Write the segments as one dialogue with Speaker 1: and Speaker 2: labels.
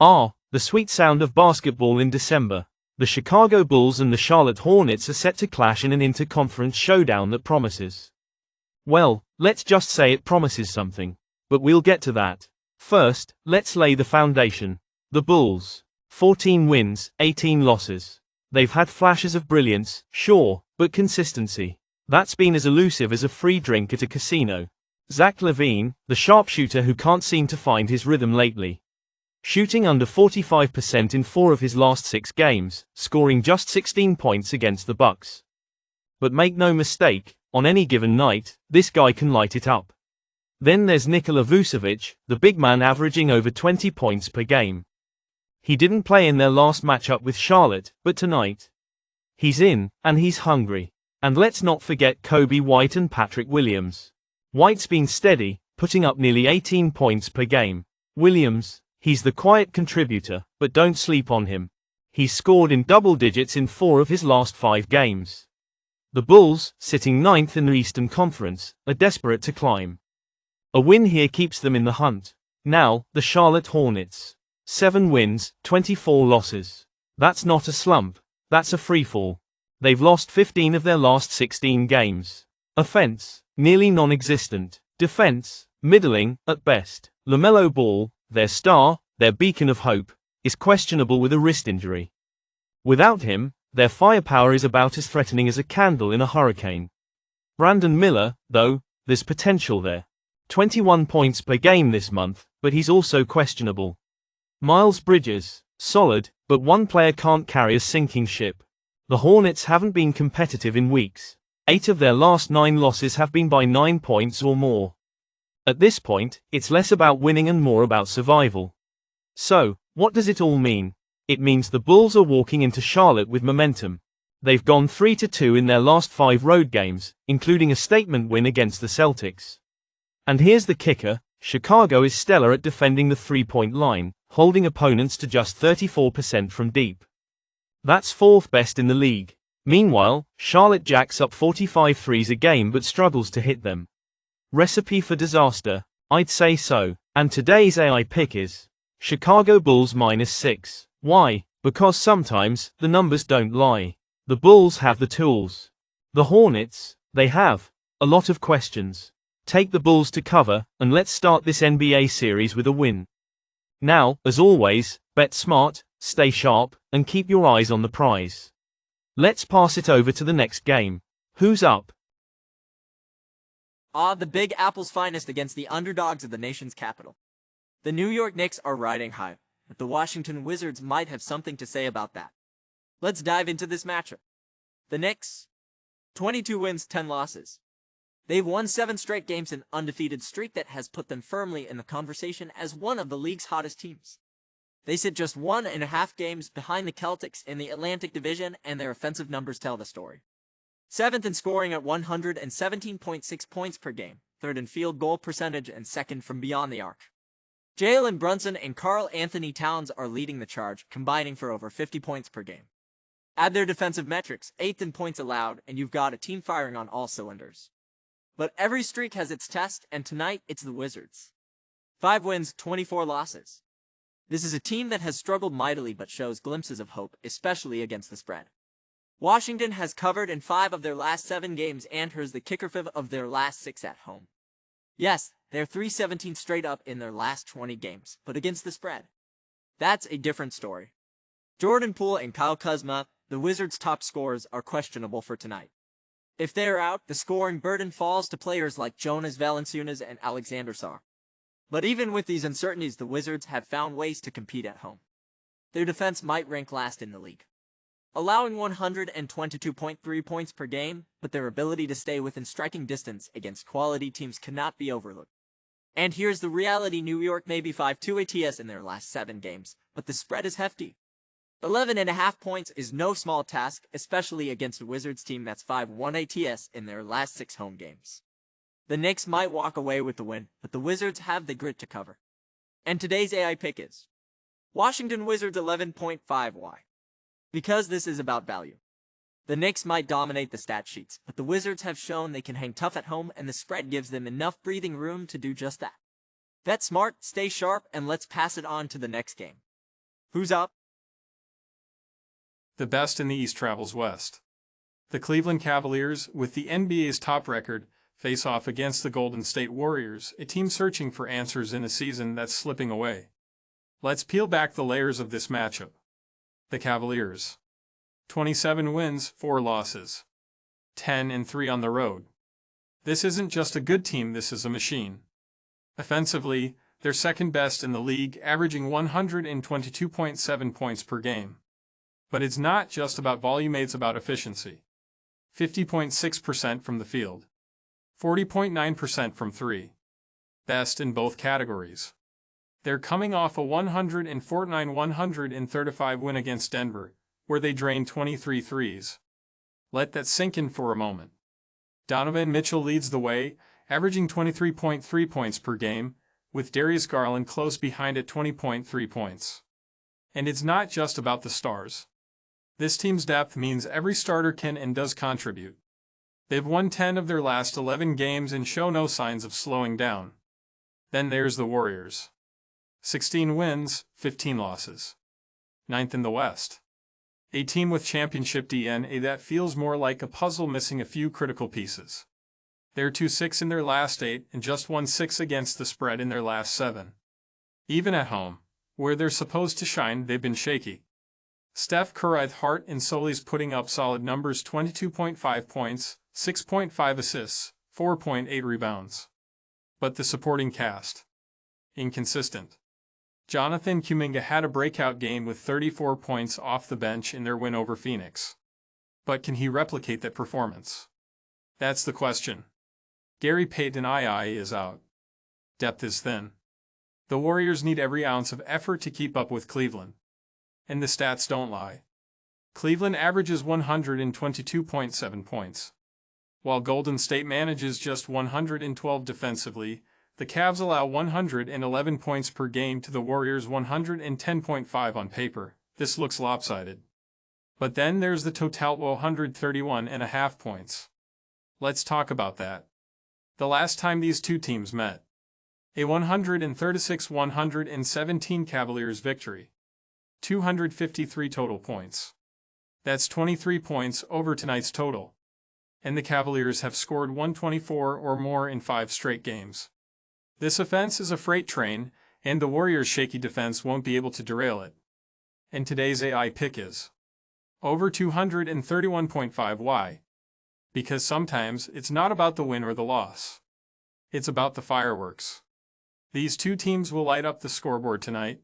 Speaker 1: The sweet sound of basketball in December. The Chicago Bulls and the Charlotte Hornets are set to clash in an inter-conference showdown that promises. Well, let's just say it promises something. But we'll get to that. First, let's lay the foundation. The Bulls. 14 wins, 18 losses. They've had flashes of brilliance, sure, but consistency. That's been as elusive as a free drink at a casino. Zach LaVine, the sharpshooter who can't seem to find his rhythm lately. Shooting under 45% in 4 of his last 6 games, scoring just 16 points against the Bucks. But make no mistake, on any given night, this guy can light it up. Then there's Nikola Vucevic, the big man averaging over 20 points per game. He didn't play in their last matchup with Charlotte, but tonight, he's in, and he's hungry. And let's not forget Kobe White and Patrick Williams. White's been steady, putting up nearly 18 points per game. Williams, he's the quiet contributor, but don't sleep on him. He's scored in double digits in 4 of his last 5 games. The Bulls, sitting 9th in the Eastern Conference, are desperate to climb. A win here keeps them in the hunt. Now, the Charlotte Hornets. 7 wins, 24 losses. That's not a slump, that's a freefall. They've lost 15 of their last 16 games. Offense, nearly non-existent. Defense, middling, at best. LaMelo Ball, their star, their beacon of hope, is questionable with a wrist injury. Without him, their firepower is about as threatening as a candle in a hurricane. Brandon Miller, though, there's potential there. 21 points per game this month, but he's also questionable. Miles Bridges, solid, but one player can't carry a sinking ship. The Hornets haven't been competitive in weeks. 8 of their last 9 losses have been by 9 points or more. At this point, it's less about winning and more about survival. So, what does it all mean? It means the Bulls are walking into Charlotte with momentum. They've gone 3-2 in their last 5 road games, including a statement win against the Celtics. And here's the kicker, Chicago is stellar at defending the three-point line, holding opponents to just 34% from deep. That's 4th best in the league. Meanwhile, Charlotte jacks up 45 threes a game but struggles to hit them. Recipe for disaster? I'd say so. And today's AI pick is Chicago Bulls -6. Why? Because sometimes, the numbers don't lie. The Bulls have the tools. The Hornets, they have a lot of questions. Take the Bulls to cover, and let's start this NBA series with a win. Now, as always, bet smart, stay sharp, and keep your eyes on the prize. Let's pass it over to the next game. Who's up?
Speaker 2: The Big Apple's finest against the underdogs of the nation's capital. The New York Knicks are riding high, but the Washington Wizards might have something to say about that. Let's dive into this matchup. The Knicks, 22 wins, 10 losses. They've won 7 straight games, an undefeated streak that has put them firmly in the conversation as one of the league's hottest teams. They sit just 1.5 games behind the Celtics in the Atlantic Division, and their offensive numbers tell the story. 7th in scoring at 117.6 points per game, 3rd in field goal percentage, and 2nd from beyond the arc. Jalen Brunson and Karl Anthony Towns are leading the charge, combining for over 50 points per game. Add their defensive metrics, 8th in points allowed, and you've got a team firing on all cylinders. But every streak has its test, and tonight it's the Wizards. 5 wins, 24 losses. This is a team that has struggled mightily but shows glimpses of hope, especially against the spread. Washington has covered in 5 of their last 7 games and has the kicker 5 of their last 6 at home. Yes, they're 3-17 straight up in their last 20 games, but against the spread, that's a different story. Jordan Poole and Kyle Kuzma, the Wizards' top scorers, are questionable for tonight. If they're out, the scoring burden falls to players like Jonas Valanciunas and Alexander Sarr. But even with these uncertainties, the Wizards have found ways to compete at home. Their defense might rank last in the league, allowing 122.3 points per game, but their ability to stay within striking distance against quality teams cannot be overlooked. And here's the reality: New York may be 5-2 ATS in their last 7 games, but the spread is hefty. 11.5 points is no small task, especially against a Wizards team that's 5-1 ATS in their last 6 home games. The Knicks might walk away with the win, but the Wizards have the grit to cover. And today's AI pick is Washington Wizards 11.5. Why? Because this is about value. The Knicks might dominate the stat sheets, but the Wizards have shown they can hang tough at home, and the spread gives them enough breathing room to do just that. Bet smart, stay sharp, and let's pass it on to the next game. Who's up?
Speaker 3: The best in the East travels west. The Cleveland Cavaliers, with the NBA's top record, face off against the Golden State Warriors, a team searching for answers in a season that's slipping away. Let's peel back the layers of this matchup. The Cavaliers. 27 wins, 4 losses. 10-3 on the road. This isn't just a good team, this is a machine. Offensively, they're second best in the league, averaging 122.7 points per game. But it's not just about volume, it's about efficiency. 50.6% from the field. 40.9% from three. Best in both categories. They're coming off a 149-135 win against Denver, where they drained 23 threes. Let that sink in for a moment. Donovan Mitchell leads the way, averaging 23.3 points per game, with Darius Garland close behind at 20.3 points. And it's not just about the stars. This team's depth means every starter can and does contribute. They've won 10 of their last 11 games and show no signs of slowing down. Then there's the Warriors. 16 wins, 15 losses. 9th in the West. A team with championship DNA that feels more like a puzzle missing a few critical pieces. They're 2-6 in their last 8 and just 1-6 against the spread in their last 7. Even at home, where they're supposed to shine, they've been shaky. Steph Curry's heart and soul is putting up solid numbers: 22.5 points, 6.5 assists, 4.8 rebounds. But the supporting cast? Inconsistent. Jonathan Kuminga had a breakout game with 34 points off the bench in their win over Phoenix. But can he replicate that performance? That's the question. Gary Payton II is out. Depth is thin. The Warriors need every ounce of effort to keep up with Cleveland. And the stats don't lie. Cleveland averages 122.7 points. While Golden State manages just 112 defensively, the Cavs allow 111 points per game to the Warriors' 110.5 on paper. This looks lopsided. But then there's the total 131.5 points. Let's talk about that. The last time these two teams met. A 136-117 Cavaliers victory. 253 total points. That's 23 points over tonight's total. And the Cavaliers have scored 124 or more in 5 straight games. This offense is a freight train, and the Warriors' shaky defense won't be able to derail it. And today's AI pick is over 231.5. Why? Because sometimes it's not about the win or the loss. It's about the fireworks. These two teams will light up the scoreboard tonight.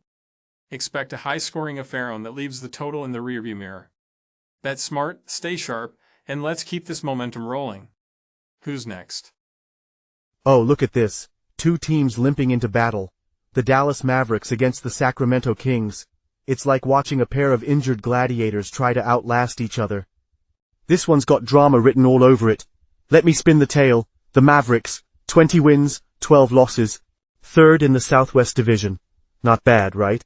Speaker 3: Expect a high-scoring affair that leaves the total in the rearview mirror. Bet smart, stay sharp, and let's keep this momentum rolling. Who's next?
Speaker 4: Oh, look at this. 2 teams limping into battle. The Dallas Mavericks against the Sacramento Kings. It's like watching a pair of injured gladiators try to outlast each other. This one's got drama written all over it. Let me spin the tale. The Mavericks, 20 wins, 12 losses. 3rd in the Southwest Division. Not bad, right?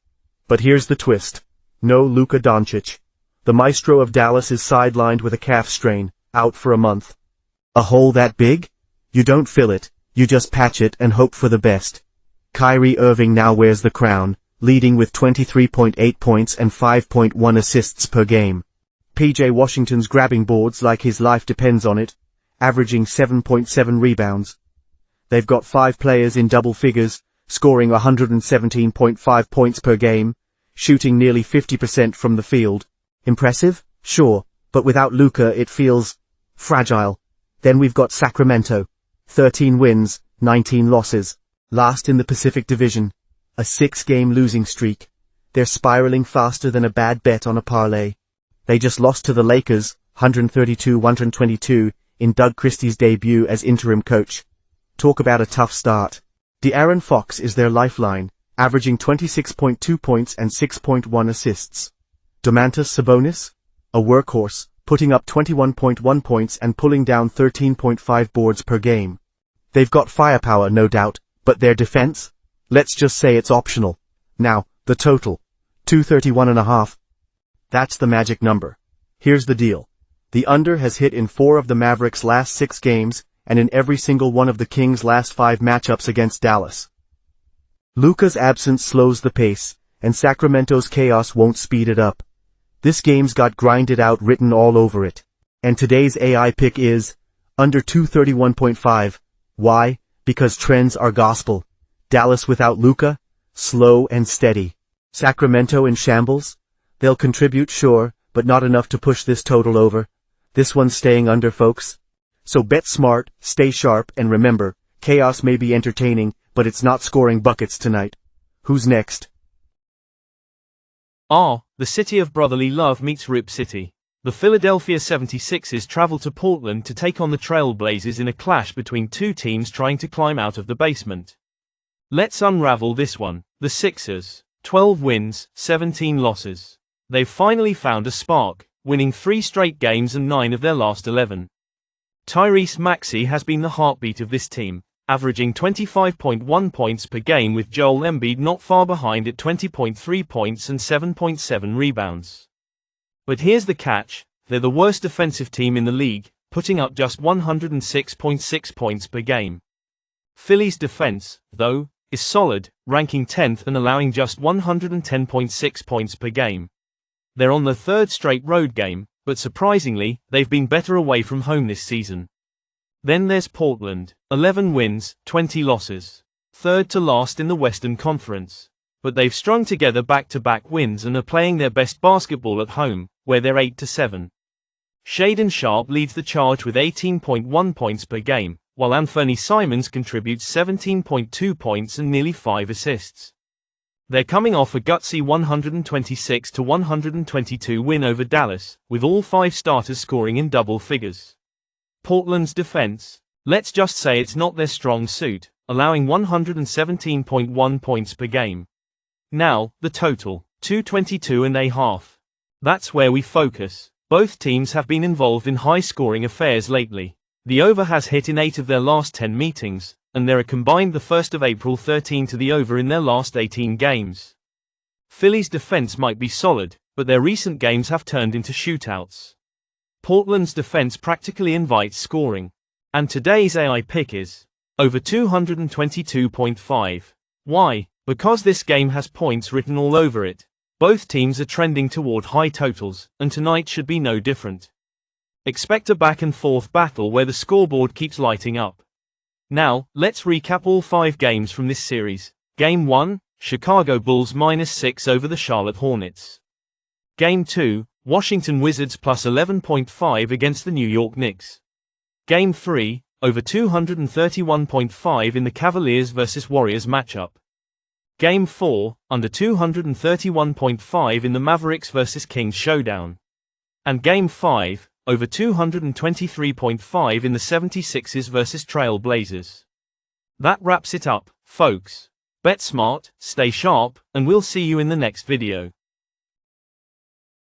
Speaker 4: But here's the twist. No Luka Doncic. The maestro of Dallas is sidelined with a calf strain, out for a month. A hole that big? You don't fill it, you just patch it and hope for the best. Kyrie Irving now wears the crown, leading with 23.8 points and 5.1 assists per game. PJ Washington's grabbing boards like his life depends on it, averaging 7.7 rebounds. They've got 5 players in double figures, scoring 117.5 points per game, shooting nearly 50% from the field. Impressive? Sure, but without Luka it feels fragile. Then we've got Sacramento. 13 wins, 19 losses. Last in the Pacific Division. A 6-game losing streak. They're spiraling faster than a bad bet on a parlay. They just lost to the Lakers, 132-122, in Doug Christie's debut as interim coach. Talk about a tough start. De'Aaron Fox is their lifeline, averaging 26.2 points and 6.1 assists. Domantas Sabonis? A workhorse, putting up 21.1 points and pulling down 13.5 boards per game. They've got firepower, no doubt, but their defense? Let's just say it's optional. Now, the total. 231.5. That's the magic number. Here's the deal. The under has hit in 4 of the Mavericks' last 6 games, and in every single one of the Kings' last 5 matchups against Dallas. Luka's absence slows the pace, and Sacramento's chaos won't speed it up. This game's got grinded out written all over it. And today's AI pick is under 231.5. Why? Because trends are gospel. Dallas without Luka? Slow and steady. Sacramento in shambles? They'll contribute, sure, but not enough to push this total over. This one's staying under, folks. So bet smart, stay sharp, and remember, chaos may be entertaining, but it's not scoring buckets tonight. Who's next?
Speaker 1: The city of brotherly love meets Rip City. The Philadelphia 76ers travel to Portland to take on the Trail Blazers in a clash between two teams trying to climb out of the basement. Let's unravel this one. The Sixers, 12 wins, 17 losses. They've finally found a spark, winning 3 straight games and 9 of their last 11. Tyrese Maxey has been the heartbeat of this team, averaging 25.1 points per game with Joel Embiid not far behind at 20.3 points and 7.7 rebounds. But here's the catch, they're the worst defensive team in the league, putting up just 106.6 points per game. Philly's defense, though, is solid, ranking 10th and allowing just 110.6 points per game. They're on their 3rd straight road game, but surprisingly, they've been better away from home this season. Then there's Portland, 11 wins, 20 losses. 3rd to last in the Western Conference. But they've strung together back-to-back wins and are playing their best basketball at home, where they're 8-7. Shaedon Sharpe leads the charge with 18.1 points per game, while Anthony Simons contributes 17.2 points and nearly 5 assists. They're coming off a gutsy 126-122 win over Dallas, with all 5 starters scoring in double figures. Portland's defense? Let's just say it's not their strong suit, allowing 117.1 points per game. Now, the total, 222.5. That's where we focus. Both teams have been involved in high-scoring affairs lately. The over has hit in 8 of their last 10 meetings, and they're a combined the 1st of April 13 to the over in their last 18 games. Philly's defense might be solid, but their recent games have turned into shootouts. Portland's defense practically invites scoring. And today's AI pick is over 222.5. Why? Because this game has points written all over it. Both teams are trending toward high totals, and tonight should be no different. Expect a back-and-forth battle where the scoreboard keeps lighting up. Now, let's recap all 5 games from this series. Game 1, Chicago Bulls -6 over the Charlotte Hornets. Game 2, Washington Wizards plus 11.5 against the New York Knicks. Game 3, over 231.5 in the Cavaliers vs Warriors matchup. Game 4, under 231.5 in the Mavericks vs Kings showdown. And Game 5, over 223.5 in the 76ers vs Trail Blazers. That wraps it up, folks. Bet smart, stay sharp, and we'll see you in the next video.